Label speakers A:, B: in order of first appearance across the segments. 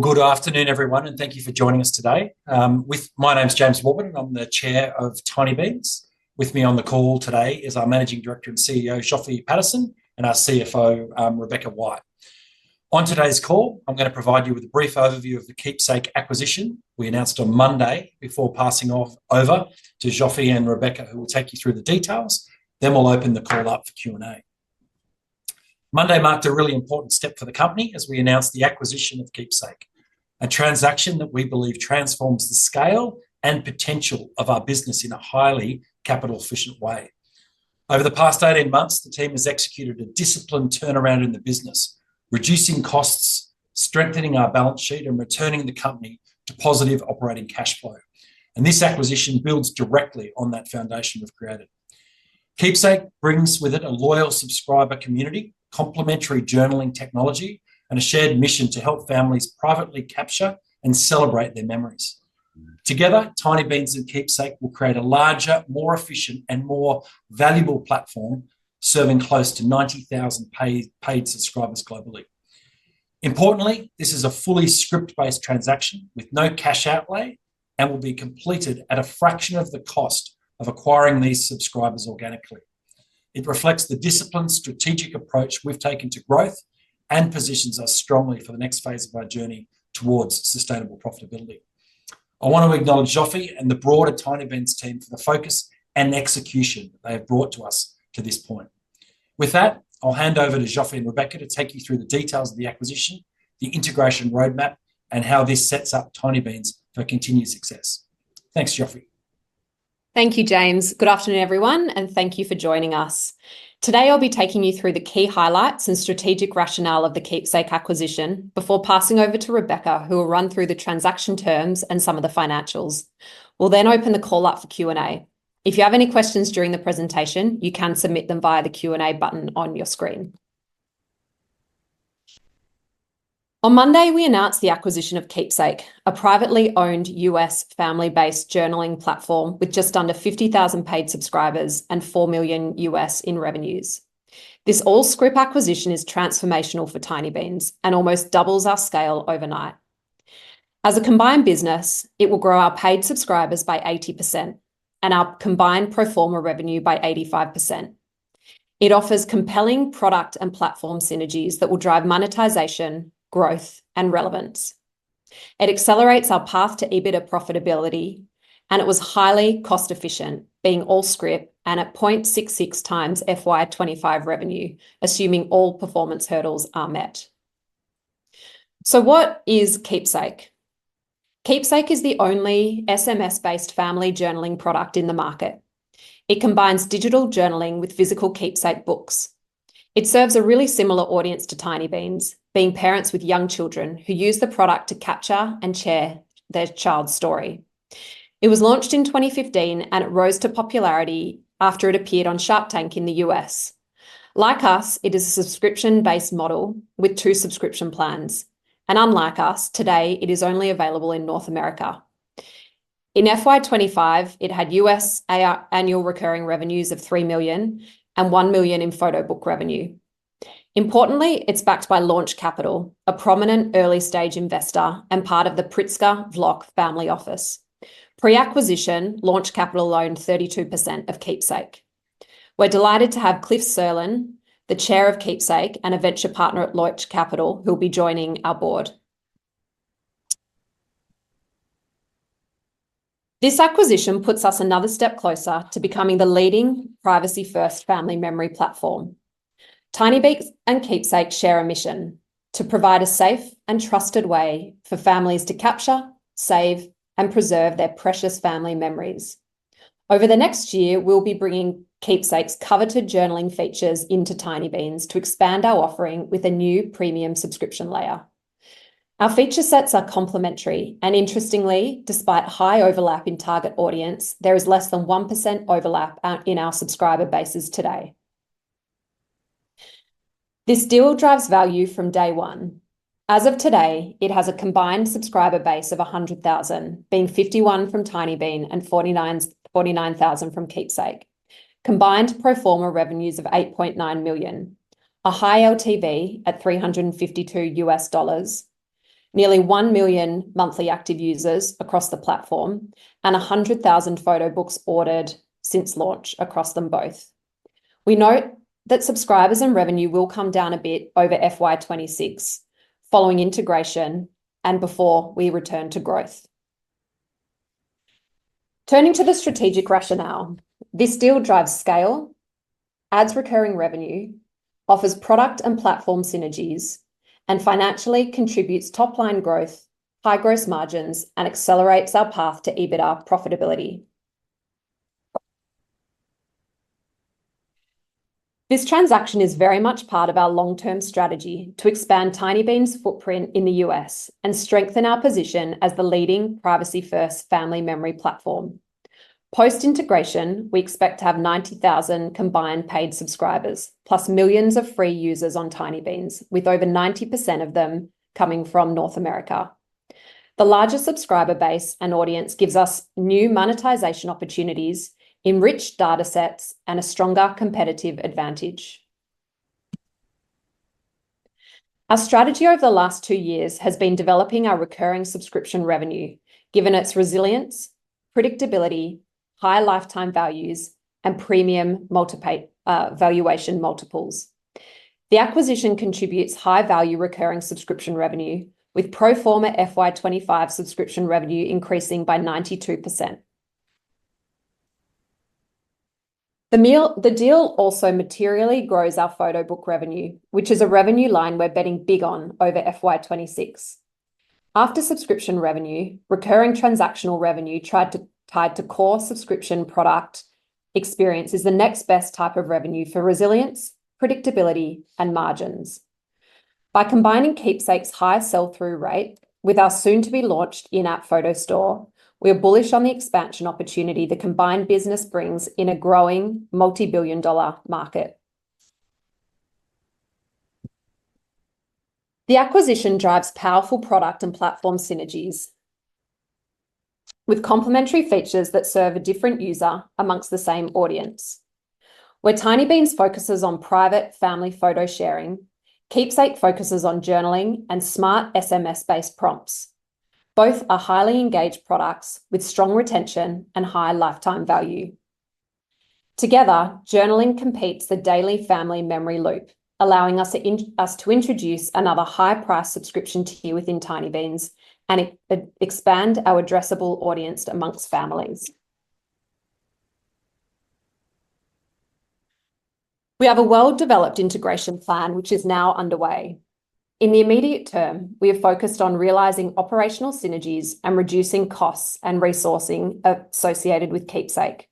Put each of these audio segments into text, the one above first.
A: Good afternoon, everyone, and thank you for joining us today. My name's James Warburton. I'm the chair of Tinybeans. With me on the call today is our Managing Director and CEO, Zsofi Patterson, and our CFO, Rebecca White. On today's call, I'm going to provide you with a brief overview of the Qeepsake acquisition we announced on Monday before passing over to Zsofi and Rebecca, who will take you through the details. Then we'll open the call up for Q&A. Monday marked a really important step for the company as we announced the acquisition of Qeepsake, a transaction that we believe transforms the scale and potential of our business in a highly capital-efficient way. Over the past 18 months, the team has executed a disciplined turnaround in the business, reducing costs, strengthening our balance sheet, and returning the company to positive operating cash flow. And this acquisition builds directly on that foundation we've created. Qeepsake brings with it a loyal subscriber community, complementary journaling technology, and a shared mission to help families privately capture and celebrate their memories. Together, Tinybeans and Qeepsake will create a larger, more efficient, and more valuable platform, serving close to 90,000 paid subscribers globally. Importantly, this is a fully script-based transaction with no cash outlay and will be completed at a fraction of the cost of acquiring these subscribers organically. It reflects the disciplined, strategic approach we've taken to growth and positions us strongly for the next phase of our journey towards sustainable profitability. I want to acknowledge Zsofi and the broader Tinybeans team for the focus and execution that they have brought to us to this point. With that, I'll hand over to Zsofi and Rebecca to take you through the details of the acquisition, the integration roadmap, and how this sets up Tinybeans for continued success. Thanks, Zsofi.
B: Thank you, James. Good afternoon, everyone, and thank you for joining us. Today, I'll be taking you through the key highlights and strategic rationale of the Qeepsake acquisition before passing over to Rebecca, who will run through the transaction terms and some of the financials. We'll then open the call up for Q&A. If you have any questions during the presentation, you can submit them via the Q&A button on your screen. On Monday, we announced the acquisition of Qeepsake, a privately owned US family-based journaling platform with just under 50,000 paid subscribers and $4 million US in revenues. This all-scrip acquisition is transformational for Tinybeans and almost doubles our scale overnight. As a combined business, it will grow our paid subscribers by 80% and our combined pro forma revenue by 85%. It offers compelling product and platform synergies that will drive monetization, growth, and relevance. It accelerates our path to EBITDA profitability, and it was highly cost efficient, being all script and at 0.66 times FY25 revenue, assuming all performance hurdles are met. So what is Qeepsake? Qeepsake is the only SMS-based family journaling product in the market. It combines digital journaling with physical Qeepsake books. It serves a really similar audience to Tinybeans, being parents with young children who use the product to capture and share their child's story. It was launched in 2015 and it rose to popularity after it appeared on Shark Tank in the US. Like us, it is a subscription-based model with 2 subscription plans. And unlike us, today it is only available in North America. In FY25, it had US annual recurring revenues of $3 million and $1 million in photo book revenue. Importantly, it's backed by Launch Capital, a prominent early-stage investor and part of the Pritzker Vlock family office. Pre-acquisition, Launch Capital owned 32% of Qeepsake. We're delighted to have Cliff Serlin, the chair of Qeepsake and a venture partner at Launch Capital, who will be joining our board. This acquisition puts us another step closer to becoming the leading privacy-first family memory platform. Tinybeans and Qeepsake share a mission to provide a safe and trusted way for families to capture, save, and preserve their precious family memories. Over the next year, we'll be bringing Qeepsake's coveted journaling features into Tinybeans to expand our offering with a new premium subscription layer. Our feature sets are complementary, and interestingly, despite high overlap in target audience, there is less than 1% overlap in our subscriber bases today. This deal drives value from day one. As of today, it has a combined subscriber base of 100,000, being 51 from Tinybean and 49,000 from Qeepsake. Combined pro forma revenues of $8.9 million, a high LTV at $352 US, nearly 1 million monthly active users across the platform, and 100,000 photo books ordered since launch across them both. We note that subscribers and revenue will come down a bit over FY26 following integration and before we return to growth. Turning to the strategic rationale, this deal drives scale, adds recurring revenue, offers product and platform synergies, and financially contributes top-line growth, high gross margins, and accelerates our path to EBITDA profitability. This transaction is very much part of our long-term strategy to expand Tinybeans' footprint in the US and strengthen our position as the leading privacy-first family memory platform. Post-integration, we expect to have 90,000 combined paid subscribers, plus millions of free users on Tinybeans, with over 90% of them coming from North America. The larger subscriber base and audience gives us new monetization opportunities, enriched data sets, and a stronger competitive advantage. Our strategy over the last 2 years has been developing our recurring subscription revenue, given its resilience, predictability, high lifetime values, and premium valuation multiples. The acquisition contributes high-value recurring subscription revenue, with pro forma FY25 subscription revenue increasing by 92%. The deal also materially grows our photo book revenue, which is a revenue line we're betting big on over FY26. After subscription revenue, recurring transactional revenue tied to core subscription product experience is the next best type of revenue for resilience, predictability, and margins. By combining Qeepsake's high sell-through rate with our soon-to-be-launched in-app photo store, we are bullish on the expansion opportunity the combined business brings in a growing multi-billion-dollar market. The acquisition drives powerful product and platform synergies, with complementary features that serve a different user amongst the same audience. Where Tinybeans focuses on private family photo sharing, Qeepsake focuses on journaling and smart SMS-based prompts. Both are highly engaged products with strong retention and high lifetime value. Together, journaling completes the daily family memory loop, allowing us to introduce another high-price subscription tier within Tinybeans and expand our addressable audience amongst families. We have a well-developed integration plan, which is now underway. In the immediate term, we are focused on realizing operational synergies and reducing costs and resourcing associated with Qeepsake.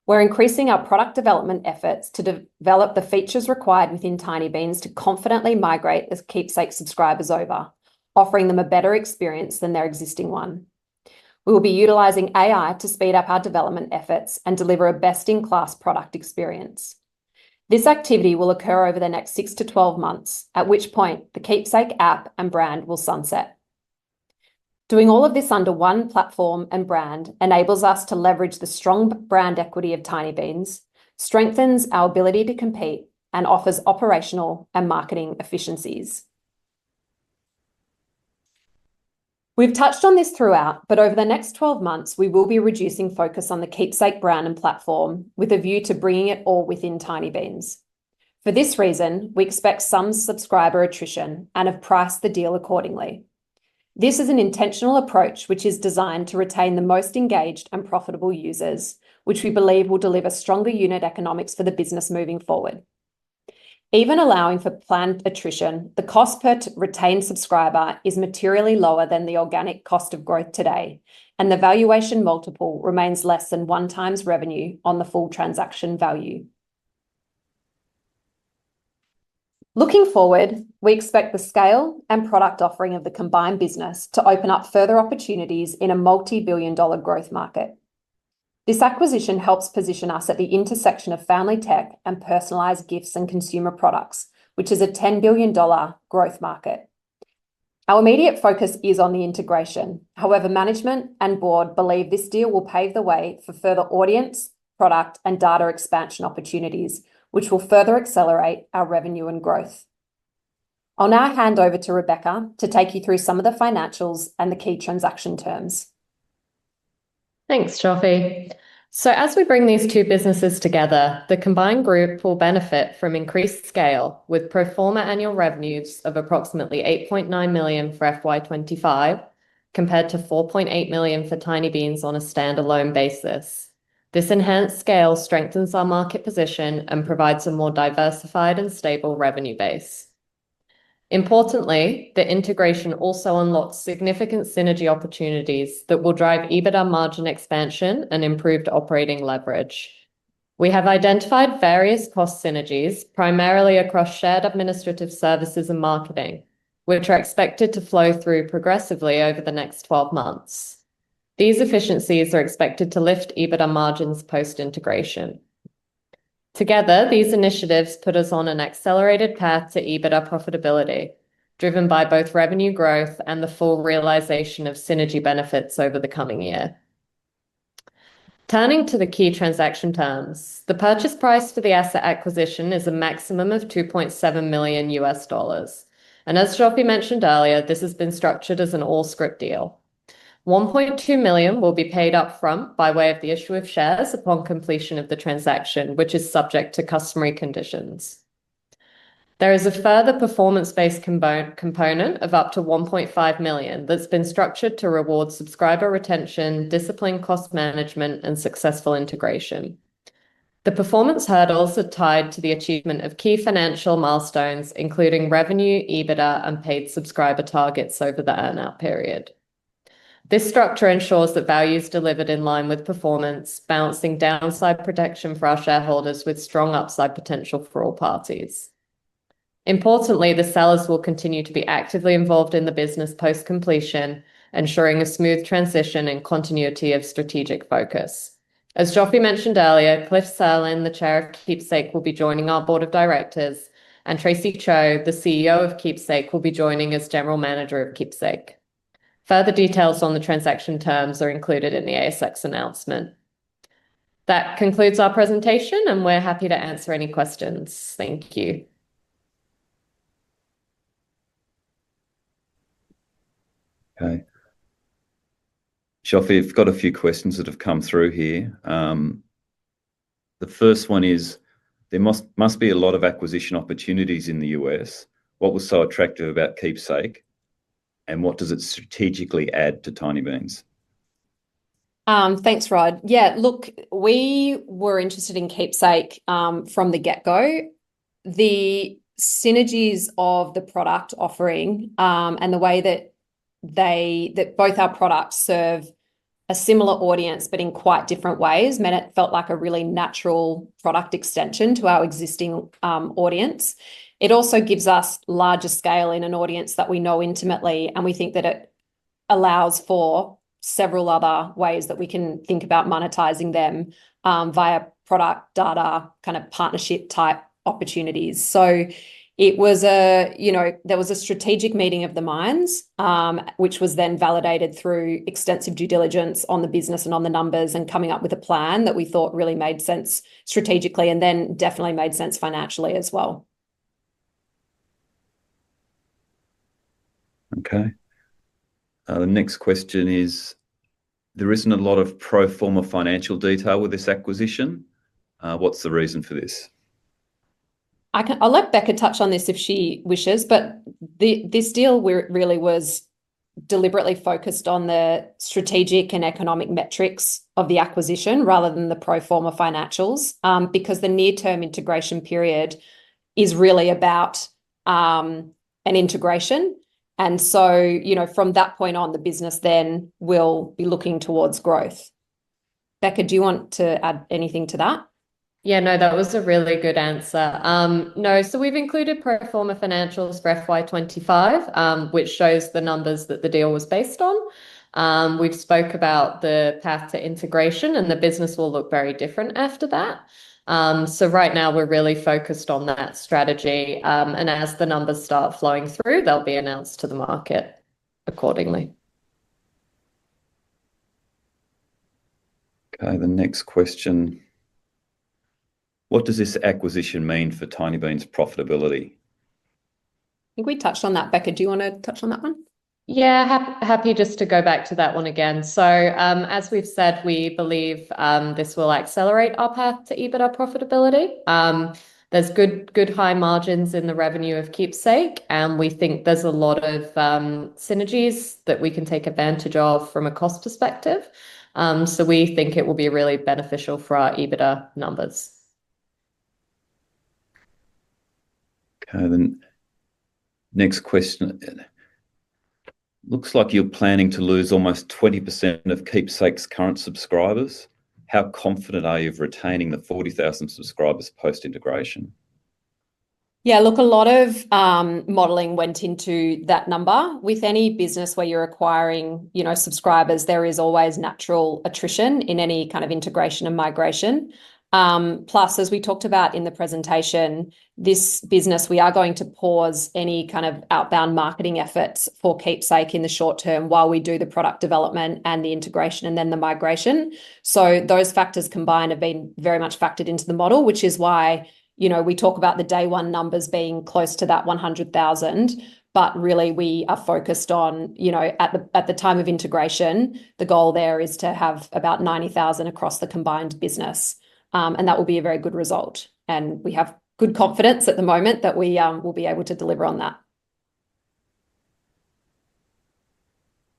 B: We're increasing our product development efforts to develop the features required within Tinybeans to confidently migrate the Qeepsake subscribers over, offering them a better experience than their existing one. We will be utilizing AI to speed up our development efforts and deliver a best-in-class product experience. This activity will occur over the next 6 to 12 months, at which point the Qeepsake app and brand will sunset. Doing all of this under one platform and brand enables us to leverage the strong brand equity of Tinybeans, strengthens our ability to compete, and offers operational and marketing efficiencies. We've touched on this throughout, but over the next 12 months, we will be reducing focus on the Qeepsake brand and platform with a view to bringing it all within Tinybeans. For this reason, we expect some subscriber attrition and have priced the deal accordingly. This is an intentional approach which is designed to retain the most engaged and profitable users, which we believe will deliver stronger unit economics for the business moving forward. Even allowing for planned attrition, the cost per retained subscriber is materially lower than the organic cost of growth today, and the valuation multiple remains less than 1x revenue on the full transaction value. Looking forward, we expect the scale and product offering of the combined business to open up further opportunities in a multi-billion-dollar growth market. This acquisition helps position us at the intersection of family tech and personalized gifts and consumer products, which is a $10 billion growth market. Our immediate focus is on the integration. However, management and board believe this deal will pave the way for further audience, product, and data expansion opportunities, which will further accelerate our revenue and growth. I'll now hand over to Rebecca to take you through some of the financials and the key transaction terms.
C: Thanks, Joffy. So as we bring these two businesses together, the combined group will benefit from increased scale with pro forma annual revenues of approximately 8.9 million for FY25 compared to 4.8 million for Tinybeans on a standalone basis. This enhanced scale strengthens our market position and provides a more diversified and stable revenue base. Importantly, the integration also unlocks significant synergy opportunities that will drive EBITDA margin expansion and improved operating leverage. We have identified various cost synergies, primarily across shared administrative services and marketing, which are expected to flow through progressively over the next 12 months. These efficiencies are expected to lift EBITDA margins post-integration. Together, these initiatives put us on an accelerated path to EBITDA profitability, driven by both revenue growth and the full realization of synergy benefits over the coming year. Turning to the key transaction terms, the purchase price for the asset acquisition is a maximum of $2.7 million. And as Joffy mentioned earlier, this has been structured as an all-scrip deal. 1.2 million will be paid up front by way of the issue of shares upon completion of the transaction, which is subject to customary conditions. There is a further performance-based component of up to 1.5 million that's been structured to reward subscriber retention, disciplined cost management, and successful integration. The performance hurdles are tied to the achievement of key financial milestones, including revenue, EBITDA, and paid subscriber targets over the earnout period. This structure ensures that value is delivered in line with performance, balancing downside protection for our shareholders with strong upside potential for all parties. Importantly, the sellers will continue to be actively involved in the business post-completion, ensuring a smooth transition and continuity of strategic focus. As Joffy mentioned earlier, Cliff Serlin, the chair of Qeepsake, will be joining our board of directors, and Tracy Cho, the CEO of Qeepsake, will be joining as general manager of Qeepsake. Further details on the transaction terms are included in the ASX announcement. That concludes our presentation, and we're happy to answer any questions. Thank you.
D: Okay. Joffy, I've got a few questions that have come through here. The first one is, there must be a lot of acquisition opportunities in the US. What was so attractive about Qeepsake? And what does it strategically add to Tinybeans?
B: Thanks, Rod. Yeah, look, we were interested in Qeepsake from the get-go. The synergies of the product offering and the way that both our products serve a similar audience but in quite different ways meant it felt like a really natural product extension to our existing audience. It also gives us larger scale in an audience that we know intimately, and we think that it allows for several other ways that we can think about monetizing them via product, data, kind of partnership type opportunities. So it was there was a strategic meeting of the minds, which was then validated through extensive due diligence on the business and on the numbers, and coming up with a plan that we thought really made sense strategically and then definitely made sense financially as well.
D: Okay. The next question is, there isn't a lot of pro forma financial detail with this acquisition. What's the reason for this?
B: I'll let Becca touch on this if she wishes, but this deal really was deliberately focused on the strategic and economic metrics of the acquisition rather than the pro forma financials, because the near-term integration period is really about an integration. And so, from that point on, the business then will be looking towards growth. Becca, do you want to add anything to that?
C: Yeah, no, that was a really good answer. No, so we've included pro forma financials for FY25, which shows the numbers that the deal was based on. We've spoke about the path to integration, and the business will look very different after that. So right now we're really focused on that strategy, and as the numbers start flowing through, they'll be announced to the market accordingly.
D: Okay, the next question. What does this acquisition mean for Tinybeans' profitability?
B: think we touched on that. Becca, do you want to touch on that one?
C: Yeah, happy just to go back to that one again. So as we've said, we believe this will accelerate our path to EBITDA profitability. There's good high margins in the revenue of Qeepsake, and we think there's a lot of synergies that we can take advantage of from a cost perspective. So we think it will be really beneficial for our EBITDA numbers.
D: Okay, then next question. Looks like you're planning to lose almost 20% of Qeepsake's current subscribers. How confident are you of retaining the 40,000 subscribers post-integration?
B: Yeah, look, a lot of modeling went into that number. With any business where you're acquiring, subscribers, there is always natural attrition in any kind of integration and migration. Plus, as we talked about in the presentation, this business, we are going to pause any kind of outbound marketing efforts for Qeepsake in the short term while we do the product development and the integration and then the migration. So those factors combined have been very much factored into the model, which is why, we talk about the day one numbers being close to that 100,000. But really, we are focused on, at the time of integration, the goal there is to have about 90,000 across the combined business. And that will be a very good result. And we have good confidence at the moment that we will be able to deliver on that.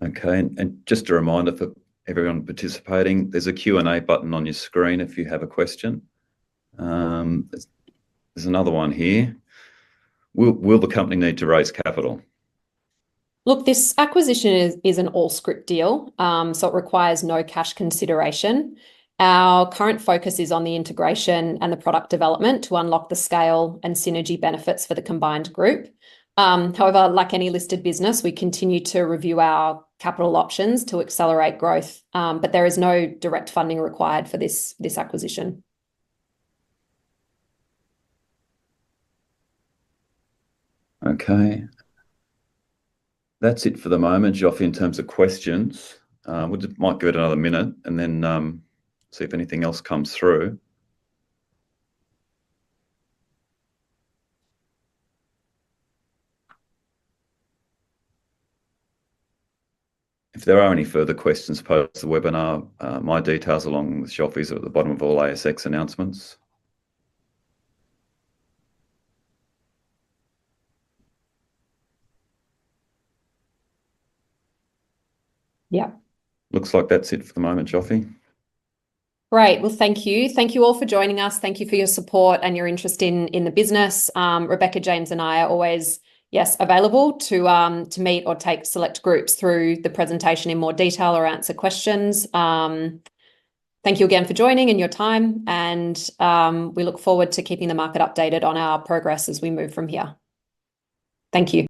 D: Okay, and just a reminder for everyone participating, there's a Q&A button on your screen if you have a question. There's another one here. Will the company need to raise capital?
B: Look, this acquisition is an all-scrip deal, so it requires no cash consideration. Our current focus is on the integration and the product development to unlock the scale and synergy benefits for the combined group. However, like any listed business, we continue to review our capital options to accelerate growth, but there is no direct funding required for this acquisition.
D: Okay. That's it for the moment, Joff, in terms of questions. We might give it another minute and then see if anything else comes through. If there are any further questions post the webinar, my details along with Joffy's are at the bottom of all ASX announcements.
B: Yeah.
D: Looks like that's it for the moment, Joffy.
B: Great. Well, thank you. Thank you all for joining us. Thank you for your support and your interest in the business. Rebecca, James, and I are always, available to meet or take select groups through the presentation in more detail or answer questions. Thank you again for joining and your time, and we look forward to keeping the market updated on our progress as we move from here. Thank you.